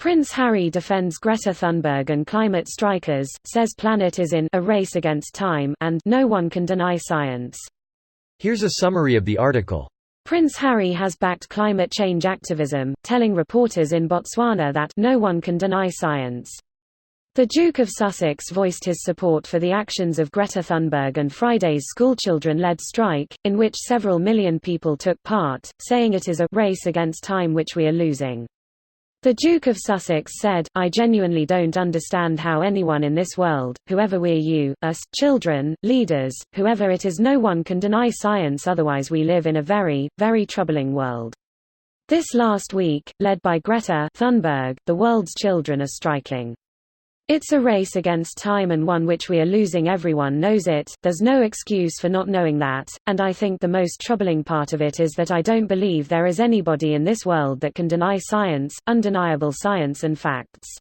Prince Harry defends Greta Thunberg and climate strikers, says planet is in a race against time, and no one can deny science. Here's a summary of the article. Prince Harry has backed climate change activism, telling reporters in Botswana that no one can deny science. The Duke of Sussex voiced his support for the actions of Greta Thunberg and Friday's schoolchildren-led strike, in which several million people took part, saying it is a race against time which we are losing. The Duke of Sussex said, "I genuinely don't understand how anyone in this world, whoever we're you, us, children, leaders, whoever it is, no one can deny science, otherwise we live in a very, very troubling world." This last week, led by Greta Thunberg, the world's children are striking. It's a race against time and one which we are losing. Everyone knows it, there's no excuse for not knowing that, and I think the most troubling part of it is that I don't believe there is anybody in this world that can deny science, undeniable science and facts.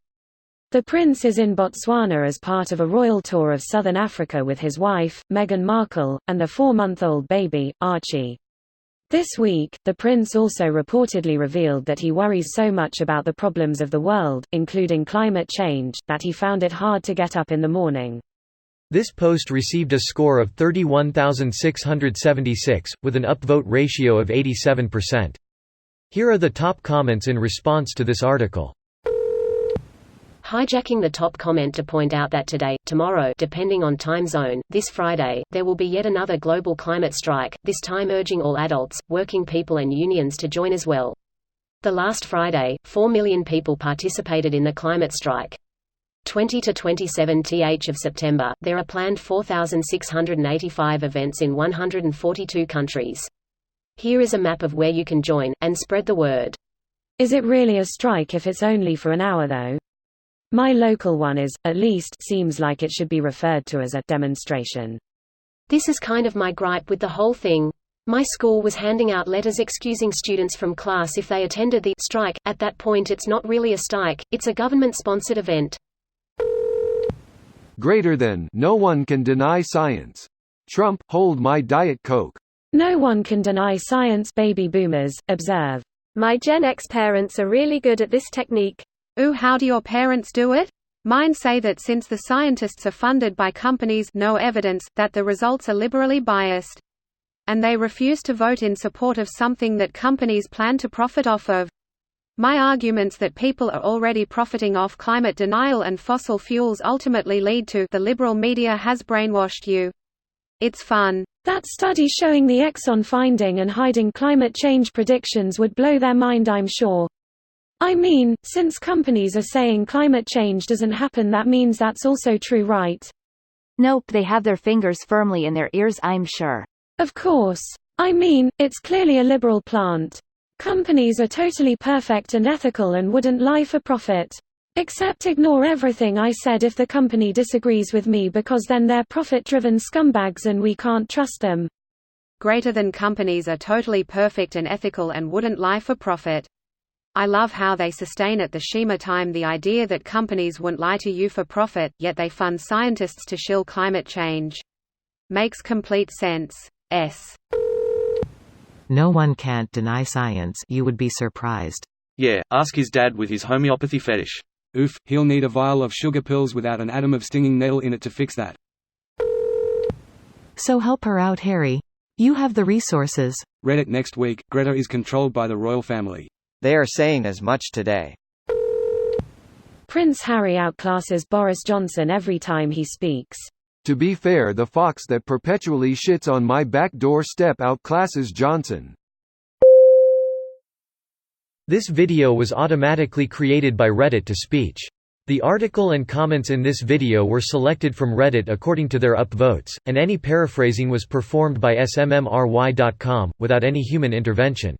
The prince is in Botswana as part of a royal tour of southern Africa with his wife, Meghan Markle, and their 4-month-old baby, Archie. This week, the prince also reportedly revealed that he worries so much about the problems of the world, including climate change, that he found it hard to get up in the morning. This post received a score of 31,676, with an upvote ratio of 87%. Here are the top comments in response to this article. Hijacking the top comment to point out that today, tomorrow, depending on time zone, this Friday, there will be yet another global climate strike, this time urging all adults, working people and unions to join as well. The last Friday, 4 million people participated in the climate strike. 20 to 27 of September, there are planned 4,685 events in 142 countries. Here is a map of where you can join, and spread the word. Is it really a strike if it's only for an hour though? My local one is, at least, seems like it should be referred to as a demonstration. This is kind of my gripe with the whole thing. My school was handing out letters excusing students from class if they attended the strike. At that point it's not really a strike, it's a government-sponsored event. Greater than, no one can deny science. Trump, hold my Diet Coke. No one can deny science. Baby boomers, observe. My Gen X parents are really good at this technique. Ooh, how do your parents do it? Mine say that since the scientists are funded by companies, no evidence, that the results are liberally biased. And they refuse to vote in support of something that companies plan to profit off of. My arguments that people are already profiting off climate denial and fossil fuels ultimately lead to the liberal media has brainwashed you. It's fun. That study showing the Exxon finding and hiding climate change predictions would blow their mind, I'm sure. I mean, since companies are saying climate change doesn't happen, that means that's also true, right? Nope, they have their fingers firmly in their ears, I'm sure. Of course. I mean, it's clearly a liberal plant. Companies are totally perfect and ethical and wouldn't lie for profit. Except ignore everything I said if the company disagrees with me, because then they're profit-driven scumbags and we can't trust them. Greater than companies are totally perfect and ethical and wouldn't lie for profit. I love how they sustain at the Shima time the idea that companies wouldn't lie to you for profit, yet they fund scientists to shill climate change. Makes complete sense. No one can't deny science. You would be surprised. Yeah, ask his dad with his homeopathy fetish. Oof, he'll need a vial of sugar pills without an atom of stinging needle in it to fix that. So help her out, Harry. You have the resources. Reddit next week, Greta is controlled by the royal family. They are saying as much today. Prince Harry outclasses Boris Johnson every time he speaks. To be fair, the fox that perpetually shits on my back doorstep outclasses Johnson. This video was automatically created by Reddit to speech. The article and comments in this video were selected from Reddit according to their upvotes, and any paraphrasing was performed by smmry.com, without any human intervention.